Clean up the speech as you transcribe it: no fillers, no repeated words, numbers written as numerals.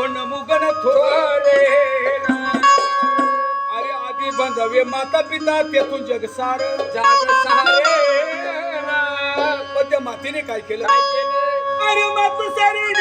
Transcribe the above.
सोन मुगन थोरे अरे आधी बांधावे माता पिता तेथून जग सार सारे पण त्या मातीने काय केलं काय केलं? अरे मात सारी